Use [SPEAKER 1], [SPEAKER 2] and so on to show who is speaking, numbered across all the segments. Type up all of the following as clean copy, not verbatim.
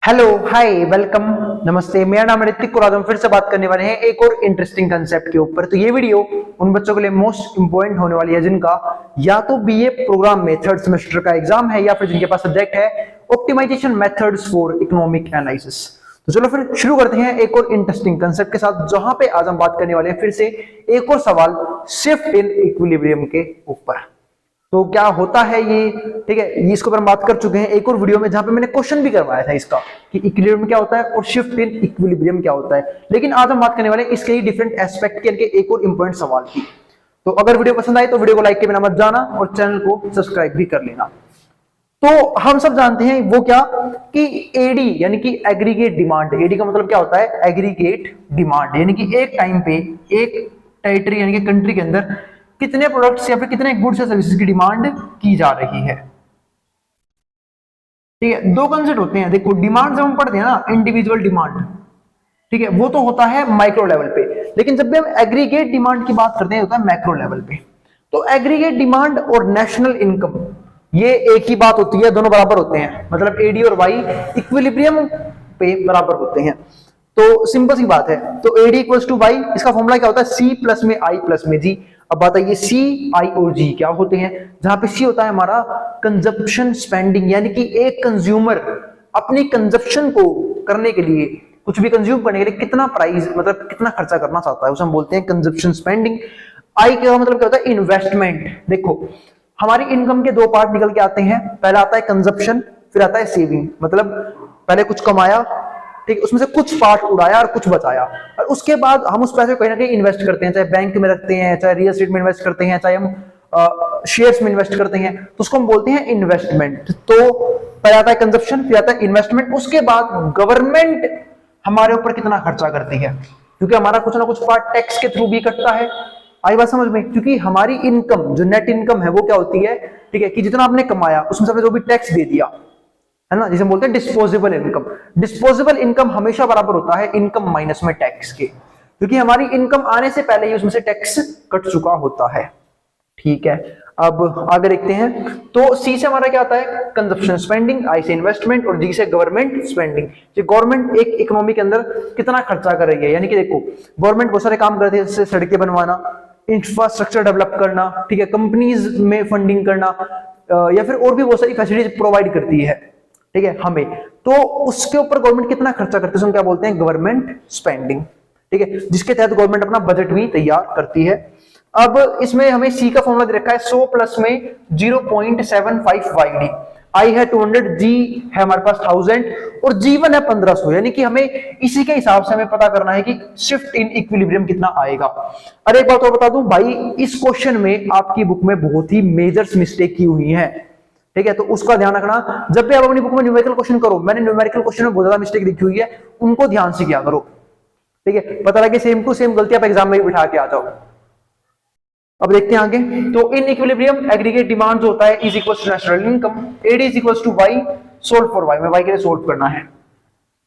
[SPEAKER 1] Hello, हाय, welcome, नमस्ते। मेरा नाम है ऋतिक और आज हम फिर से बात करने वाले हैं एक और इंटरेस्टिंग कंसेप्ट के ऊपर। तो ये वीडियो उन बच्चों के लिए मोस्ट इंपोर्टेंट होने वाली है जिनका या तो बीए प्रोग्राम में थर्ड सेमेस्टर का एग्जाम है या फिर जिनके पास सब्जेक्ट है optimization methods for economic analysis. तो चलो फिर शुरू करते हैं एक और इंटरेस्टिंग कंसेप्ट के साथ, जहां पे आज हम बात करने वाले हैं फिर से एक और सवाल शिफ्ट इन इक्विलिब्रियम के ऊपर। तो क्या होता है ये, ठीक है, ये इसके ऊपर हम बात कर चुके हैं एक और वीडियो में जहां पे मैंने क्वेश्चन भी करवाया था इसका कि इक्विलिब्रियम क्या होता है और शिफ्ट इन इक्विलिब्रियम क्या होता है। लेकिन आज हम बात करने वाले हैं इसके ही डिफरेंट एस्पेक्ट के एक और इंपॉर्टेंट सवाल की। तो अगर वीडियो पसंद आए तो वीडियो को लाइक के बिना मत जाना और चैनल को सब्सक्राइब भी कर लेना। तो हम सब जानते हैं वो क्या कि एडी यानी कि एग्रीगेट डिमांड। एडी का मतलब क्या होता है? एग्रीगेट डिमांड, यानी कि एक टाइम पे एक टेरिटरी यानी कि कंट्री के अंदर कितने प्रोडक्ट्स या फिर कितने गुड्स या सर्विसेज की डिमांड की जा रही है। ठीक है, दो कंसेप्ट होते हैं। देखो, डिमांड जब हम पढ़ते हैं ना, इंडिविजुअल डिमांड, ठीक है, वो तो होता है माइक्रो लेवल पे, लेकिन जब भी हम एग्रीगेट डिमांड की बात करते हैं होता है मैक्रो लेवल पे। तो एग्रीगेट डिमांड और नेशनल इनकम ये एक ही बात होती है, दोनों बराबर होते हैं, मतलब एडी और वाई इक्विलिब्रियम पे बराबर होते हैं। तो सिंपल सी बात है। तो एडी इक्वल्स टू वाई, इसका फॉर्मूला क्या होता है? सी प्लस में आई प्लस में जी। अब बात है ये सी, आई और जी क्या होते हैं, जहां पे सी होता है हमारा कंजप्शन स्पेंडिंग, यानी कि एक कंज्यूमर अपनी कंजप्शन को करने के लिए, कुछ भी कंज्यूम करने के लिए कितना प्राइस मतलब कितना खर्चा करना चाहता है, उसे हम बोलते हैं कंजप्शन स्पेंडिंग। आई का मतलब क्या होता है? इन्वेस्टमेंट। देखो, हमारी इनकम के दो पार्ट निकल के आते हैं, पहला आता है कंजप्शन, फिर आता है सेविंग। मतलब पहले कुछ कमाया, ठीक, उसमें से कुछ पार्ट उड़ाया और कुछ बचाया, और उसके बाद हम उस पैसे को कहीं ना कहीं इन्वेस्ट करते हैं, चाहे बैंक में रखते हैं, चाहे रियल एस्टेट में इन्वेस्ट करते हैं, चाहे हम शेयर्स में इन्वेस्ट करते हैं, तो उसको हम बोलते हैं इन्वेस्टमेंट। तो पहले आता है कंजप्शन, फिर आता है इन्वेस्टमेंट, उसके बाद गवर्नमेंट हमारे ऊपर कितना खर्चा करती है, क्योंकि हमारा कुछ ना कुछ पार्ट टैक्स के थ्रू भी कटता है। आई बात समझ में? क्योंकि हमारी इनकम जो नेट इनकम है वो क्या होती है, ठीक है, कि जितना आपने कमाया उसमें से आपने जो भी टैक्स दे दिया है ना, जिसे हम बोलते हैं डिस्पोजेबल इनकम। डिस्पोजेबल इनकम हमेशा बराबर होता है इनकम माइनस में टैक्स के, क्योंकि हमारी इनकम आने से पहले ही उसमें से टैक्स कट चुका होता है। ठीक है, अब आगे देखते हैं। तो सी से हमारा क्या आता है? कंजप्शन स्पेंडिंग, आई से इन्वेस्टमेंट और जी से गवर्नमेंट स्पेंडिंग। ये गवर्नमेंट एक इकोनॉमी के अंदर कितना खर्चा कर रही है, यानी कि देखो गवर्नमेंट बहुत सारे काम करती है, जैसे सड़कें बनवाना, इंफ्रास्ट्रक्चर डेवलप करना, ठीक है, कंपनीज में फंडिंग करना, या फिर और भी बहुत सारी फैसिलिटीज प्रोवाइड करती है, ठीक है, हमें। तो उसके ऊपर गवर्नमेंट कितना खर्चा करती है, क्या बोलते हैं? गवर्नमेंट स्पेंडिंग, ठीक है, जिसके तहत गवर्नमेंट अपना बजट भी तैयार करती है। अब इसमें हमें सी का फॉर्मूला दे रखा है 100 प्लस में 0.75 वाईडी, आई है 200, जी है हमारे पास 1000 और जी1 है 1500, यानी कि हमें इसी के हिसाब से हमें पता करना है कि शिफ्ट इन इक्विलिब्रियम कितना आएगा। अरे एक बात और बता दूं भाई, इस क्वेश्चन में आपकी बुक में बहुत ही मेजर मिस्टेक की हुई है, ठीक है, तो उसका ध्यान रखना। जब भी आप अपनी बुक में न्यूमेरिकल क्वेश्चन करो, मैंने न्यूमेरिकल क्वेश्चन में बहुत ज्यादा मिस्टेक लिखी हुई है, उनको ध्यान से किया करो, ठीक है, पता लगे सेम टू सेम गलती आप एग्जाम में भी बिठा के आ जाओ। अब देखते हैं आगे। तो इन इक्विलिब्रियम एग्रीगेट डिमांड होता है is equal to national income, AD is equal to Y solve for Y, में वाई के लिए सोल्व करना है।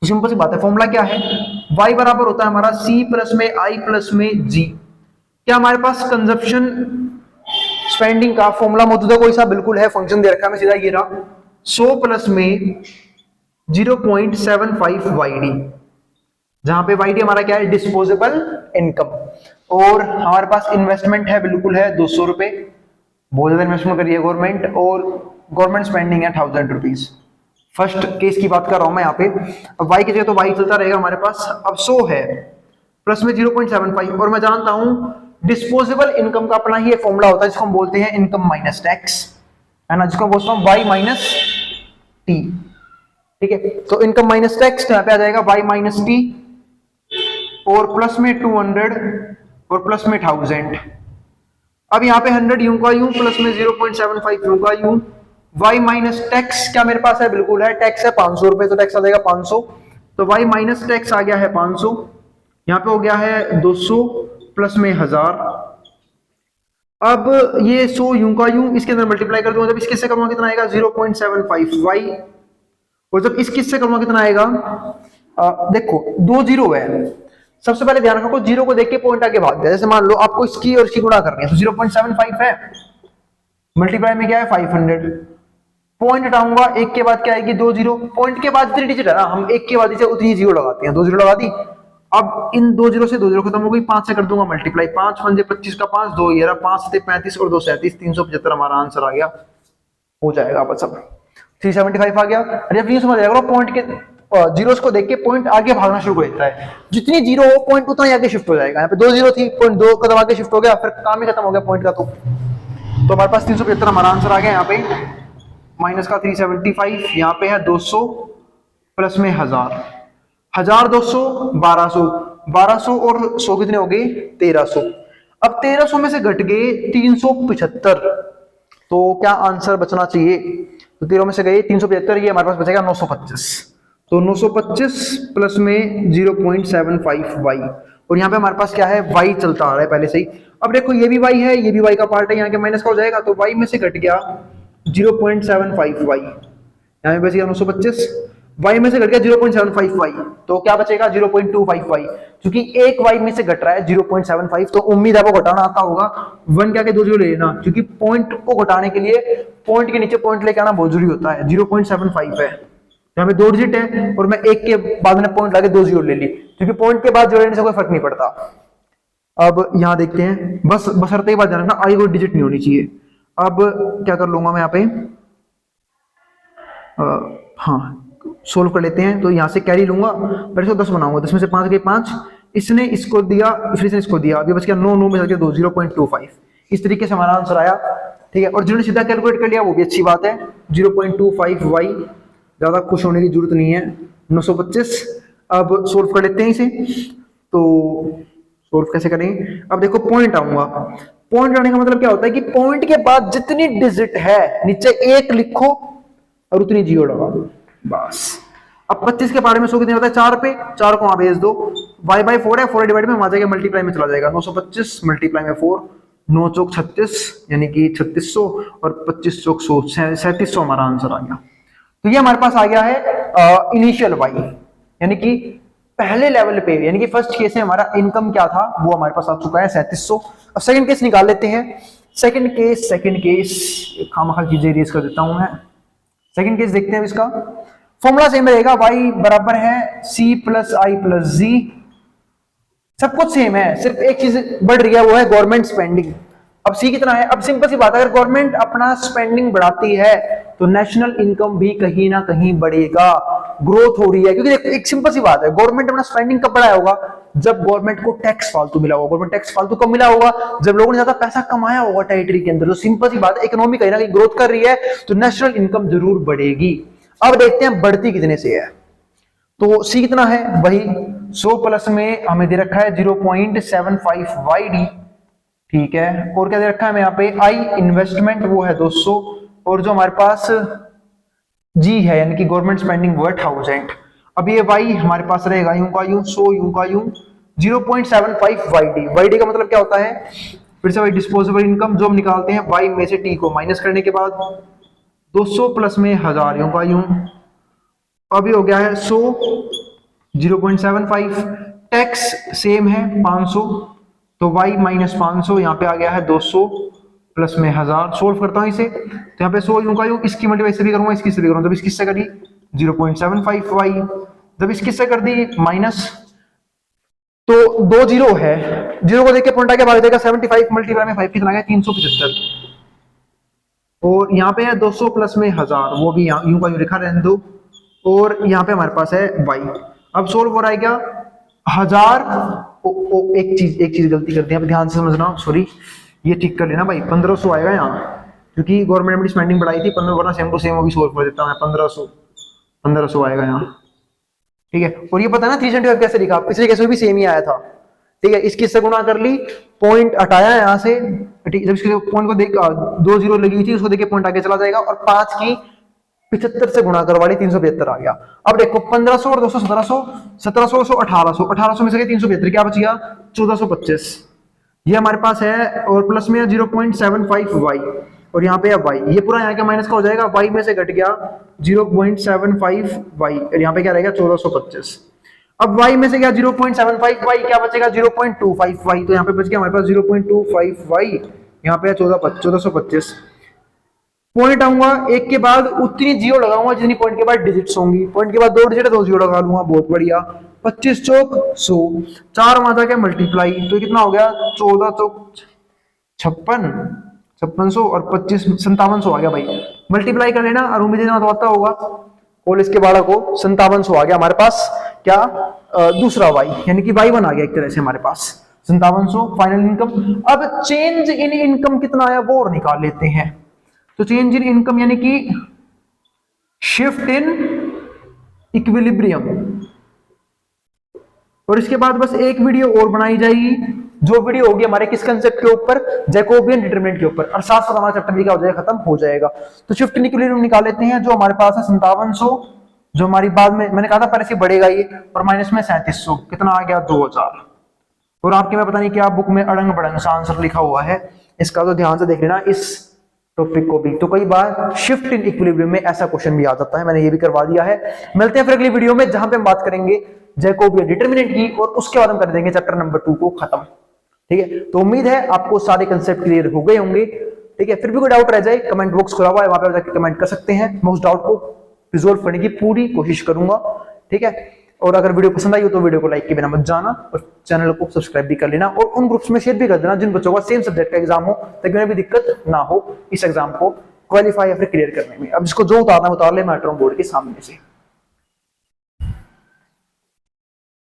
[SPEAKER 1] सिंपल सी बात है, फॉर्मूला क्या है? वाई बराबर होता है हमारा सी प्लस में आई प्लस में जी। क्या हमारे पास कंजप्शन स्पेंडिंग का फॉर्मूला मौजूद है? कोई सा? बिल्कुल है, फंक्शन दे रखा है, मैं सीधा ये रहा 100 प्लस में 0.75 वाईडी, जहां पे वाईडी हमारा क्या है? Disposable income. और हमारे पास इन्वेस्टमेंट है, बिल्कुल है 200 रुपए, बहुत ज्यादा इन्वेस्टमेंट करिए गवर्नमेंट, और गवर्नमेंट स्पेंडिंग है 1000 रुपीज। फर्स्ट केस की बात कर रहा हूं मैं यहाँ पे। अब वाई की जगह तो वाई चलता रहेगा हमारे पास। अब 100 है प्लस में 0.75, और मैं जानता हूं डिस्पोजेबल इनकम का अपना ही एक फॉर्मूला होता है जिसको हम बोलते हैं इनकम माइनस टैक्स, है ना, जिसको बोलता हूं वाई माइनस टी, ठीक है। तो इनकम माइनस टैक्स यहाँ पे आ जाएगा वाई माइनस टी, और प्लस में 200 और प्लस में 1000। अब यहाँ पे 100 यूं का यूं, प्लस में 0.75 यूं का यूं, वाई माइनस टैक्स क्या मेरे पास है? बिल्कुल है, टैक्स है 500 रुपए, तो टैक्स आ जाएगा 500, तो वाई माइनस टैक्स आ गया है 500, यहाँ पे हो गया है 200 प्लस में 1000। अब ये 100 यूं का यूं, इसके अंदर मल्टीप्लाई कर दूंगा, जब इसके से करूंगा कितना आएगा? 0.75 वाई, और जब इसके से करूंगा कितना आएगा? देखो 2 जीरो है, सबसे पहले ध्यान रखो जीरो को देख के पॉइंट आगे भाग गया। जैसे मान लो आपको इसकी और इसकी गुणा करनी है, तो 0.75 है, मल्टीप्लाई में क्या है? 500, पॉइंट हटाऊंगा, एक के बाद क्या आएगी 2 जीरो, पॉइंट के बाद जितनी डिजिट है ना हम एक के बाद इसे उतनी जीरो लगाते हैं, 2 जीरो लगा दी। अब इन 2 जीरो से 2 जीरो खत्म हो गई, 5 से कर दूंगा मल्टीप्लाई, 5 पंजे 25 का 5, 2 ये रहा, 5 से 35 और 2 37, 375 हमारा आंसर आ गया, हो जाएगा बस। अब 375 आ गया। अरे अब ये समझ आएगा पॉइंट के जीरोस को देख के पॉइंट आगे भागना शुरू कर देता है, जितनी जीरो हो पॉइंट उतना ही आगे शिफ्ट हो जाएगा। यहाँ पे 2 जीरो थी, पॉइंट 2 कदम आगे शिफ्ट हो गया, फिर काम ही खत्म हो गया पॉइंट का। तो हमारे पास 375 हमारा आंसर आ गया। यहाँ पे माइनस का 375, यहाँ पे है 200 प्लस में 1000, 1000 200 1200, 1200 और 100 कितने हो गए 1300। अब 1300 में से घट गए 375, तो क्या आंसर बचना चाहिए? तो 13 में से गए 375, ये हमारे पास बचेगा 925। तो 925 प्लस में 0.75 y, और यहाँ पे हमारे पास क्या है y चलता आ रहा है पहले से ही। अब देखो ये भी y है, ये भी y का पार्ट है, यहाँ के माइनस का हो जाएगा, तो y में से घट गया 0.75 y, यहाँ पे बच गया 925, y में से घट गया 0.75 y, तो क्या बचेगा 0.25 y, क्योंकि एक y में से घट रहा है 0.75, तो उम्मीद है वो घटाना आता होगा। 1 क्या के 2 जीरो ले लेना, क्योंकि पॉइंट को घटाने के लिए पॉइंट के नीचे पॉइंट लेके आना बहुत जरूरी होता है। 0.75 है, यहाँ पे 2 डिजिट है और मैं एक के बाद में पॉइंट लाके 2 जीरो ले ली, क्योंकि पॉइंट के बाद जोड़ लेने से कोई फर्क नहीं पड़ता। अब यहाँ देखते हैं, बस बशर्ते बात ध्यान रखना आई कोई डिजिट नहीं होनी चाहिए। अब क्या कर लूंगा मैं यहाँ पे, हाँ सोल्व कर लेते हैं। तो यहाँ से कैरी लूंगा, पहले तो 10 बनाऊंगा, 10 में से 5 गए 5, इसने इसको दिया फिर इसने इसको दिया, अभी बच गया 9 में से 2 0.25, इस तरीके से हमारा आंसर आया। ठीक है, और जिन्होंने सीधा कैलकुलेट कर लिया वो भी अच्छी बात है, 0.25 y, ज्यादा खुश होने की जरूरत नहीं है, 925। अब सोल्व कर लेते हैं इसे, तो सोल्व कैसे करेंगे? अब देखो पॉइंट आऊंगा, पॉइंट आने का मतलब क्या होता है कि पॉइंट के बाद जितनी डिजिट है नीचे एक लिखो और उतनी जीरो लगा दो बस। अब 25 के बारे में 100 कितने होता है 4 पे, 4 को वहां भेज दो, y बाई 4 है, 4 डिवाइड में वहां जाएगा मल्टीप्लाई में चला जाएगा, 925 मल्टीप्लाई में 4, 9 चौक 36 यानी कि 3600 और 25 चौक 100 3700 हमारा आंसर आ गया। तो ये हमारे पास आ गया है इनिशियल y, यानी कि पहले लेवल पे, यानी कि फर्स्ट केस में हमारा इनकम क्या था वो हमारे पास आ चुका है 3700। अब सेकंड केस निकाल लेते हैं। सेकंड केस खामखा चीजें रेज कर देता हूं मैं। सेकंड केस देखते हैं इसका, फॉर्मूला सेम रहेगा, y बराबर है c प्लस आई प्लस जी, सब कुछ सेम है, सिर्फ एक चीज बढ़ रही है वो है गवर्नमेंट स्पेंडिंग। अब सी कितना है? अब सिंपल सी बात है, अगर गवर्नमेंट अपना स्पेंडिंग बढ़ाती है तो नेशनल इनकम भी कहीं ना कहीं बढ़ेगा, ग्रोथ हो रही है। क्योंकि देखो एक सिंपल सी बात है, गवर्नमेंट अपना स्पेंडिंग कब बढ़ाया होगा? जब गवर्नमेंट को टैक्स फालतू मिला होगा। गवर्नमेंट टैक्स फालतू कब मिला होगा? जब लोगों ने ज्यादा पैसा कमाया होगा टेरिटरी के अंदर। तो सिंपल सी बात है, इकोनॉमी कहीं ना कहीं ग्रोथ कर रही है तो नेशनल इनकम जरूर बढ़ेगी। अब देखते हैं बढ़ती कितने से है। तो सी कितना है? वही 100 प्लस में हमें दे रखा है 0.75 YD, ठीक है। और क्या दे रखा है हमें यहाँ पे? आई इन्वेस्टमेंट वो है 200, और जो हमारे पास जी है यानी कि गवर्नमेंट स्पेंडिंग वो है 1000। अब ये वाई हमारे पास रहेगा यूं का यूं, 100 यूं का यूं, 0.75 YD। YD का मतलब क्या होता है? फिर से वही डिस्पोजेबल इनकम जो हम निकालते हैं वाई में से टी को माइनस करने के बाद 200 प्लस में 1000 यूं का यूं। अभी हो गया है 100, 0.75, टैक्स सेम है 500, तो y माइनस 500 यहाँ पे आ गया है 200 प्लस में 1000। सोल्व करता हूँ इसे, तो यहाँ पे 100 यूं का यूं, इसकी मल्टीप्लाई से भी करूंगा, इसकी से भी करूंगा। जब इसकी से करी 0.75 y, जब इसकी से कर दी माइनस, तो 2 जीरो है, जीरो को देख के पॉइंट आगे भाग देगा, 75 मल्टीप्लाई में 5 कितना आ गया 375, और यहाँ पे है 200 प्लस में 1000, वो भी यूं का यूं लिखा रहने दो, और यहाँ पे हमारे पास है y। अब सोल्व हो रहा है क्या? 1000, एक चीज गलती करते हैं, ध्यान से समझना, सॉरी ये ठीक कर लेना भाई, 1500 आएगा यहाँ, क्योंकि गवर्नमेंट ने अपनी स्पेंडिंग बढ़ाई थी 15, वरना सेम टू सेम अभी सोल्व कर देता हूँ, 1500 आएगा यहाँ, ठीक है। और ये पता है ना 375 कैसे लिखा? पिछले केस में भी सेम ही आया था, ठीक है। इसकी से गुणा कर ली, पॉइंट हटाया यहाँ से, जब इसके पॉइंट को देख 2 जीरो लगी थी उसको देख के पॉइंट आगे चला जाएगा, और 5 की 75 से गुणा करवाली 375 आ गया। अब देखो 1500 और 200 1700, 1700 1800, 1800 में से 375 क्या बच गया 1425, ये हमारे पास है, और प्लस में 0.75 y, और यहाँ पे है y, ये पूरा यहाँ का माइनस का हो जाएगा, y में से घट गया 0.75 y, और यहाँ पे क्या रहेगा 1425। अब y में से क्या 0.75 y, क्या बचेगा 0.25 y, तो यहाँ पे बच गया हमारे पास 0.25 y, यहाँ पे है 1425। पॉइंट आऊंगा, एक के बाद उतनी जीरो लगाऊंगा जितनी पॉइंट के बाद डिजिट्स होंगी, पॉइंट के बाद 2 डिजिट है 2 जीरो लगा लूंगा, बहुत बढ़िया। 25 चौक 100, 4 वहां जाके मल्टीप्लाई, तो कितना हो गया 14 चौक 56, 5600 और 25 5700 आ गया भाई। मल्टीप्लाई कर लेना और उम्मीद है तो आता होगा, और इसके बारह को 5700 आ गया हमारे पास क्या दूसरा वाई, यानी कि y1 आ गया एक तरह से हमारे पास 5700 फाइनल इनकम। अब चेंज इन इनकम कितना आया वो और निकाल लेते हैं। तो चेंज इन इनकम यानी कि शिफ्ट इन इक्विलिब्रियम, और इसके बाद बस एक वीडियो और बनाई जाएगी, जो वीडियो होगी हमारे किस कंसेप्ट के ऊपर, जैकोबियन डिटरमिनेंट के ऊपर, और साथ साथ हमारा चैप्टर भी क्या हो जाएगा, खत्म हो जाएगा। तो शिफ्ट इन इक्विलिब्रियम निकाल लेते हैं, जो हमारे पास है 5700, जो हमारी बाद में मैंने कहा था पहले से बढ़ेगा ये, और माइनस में 3700, कितना आ गया 2000। और आपके में पता नहीं क्या बुक में अड़ंग बड़ंग सा आंसर लिखा हुआ है, इसका तो ध्यान से देख लेना इस टॉपिक को भी। तो कई बार शिफ्ट इन इक्विलिब्रियम में ऐसा क्वेश्चन भी आ जाता है, मैंने ये भी करवा दिया है। मिलते हैं फिर अगली वीडियो में, जहां पे हम बात करेंगे जैकोबियन डिटरमिनेंट की, और उसके बाद हम कर देंगे चैप्टर नंबर 2 को खत्म। ठीक है, तो उम्मीद है आपको सारे कंसेप्ट क्लियर हो गए होंगे। ठीक है, फिर भी कोई डाउट रह जाए कमेंट बॉक्स खुला हुआ है, वहां पे जाकर कमेंट कर सकते हैं, मैं उस डाउट को रिजोल्व करने की पूरी कोशिश करूंगा। ठीक है, और अगर वीडियो पसंद आई हो तो वीडियो को लाइक के बिना मत जाना, और चैनल को सब्सक्राइब भी कर लेना, और उन ग्रुप्स में शेयर भी कर देना जिन बच्चों का सेम सब्जेक्ट का एग्जाम हो, ताकि उन्हें भी दिक्कत ना हो इस एग्जाम को क्वालिफाई या फिर क्लियर करने में। अब जिसको जो उतारना उतार ले, मैं बोर्ड के सामने से।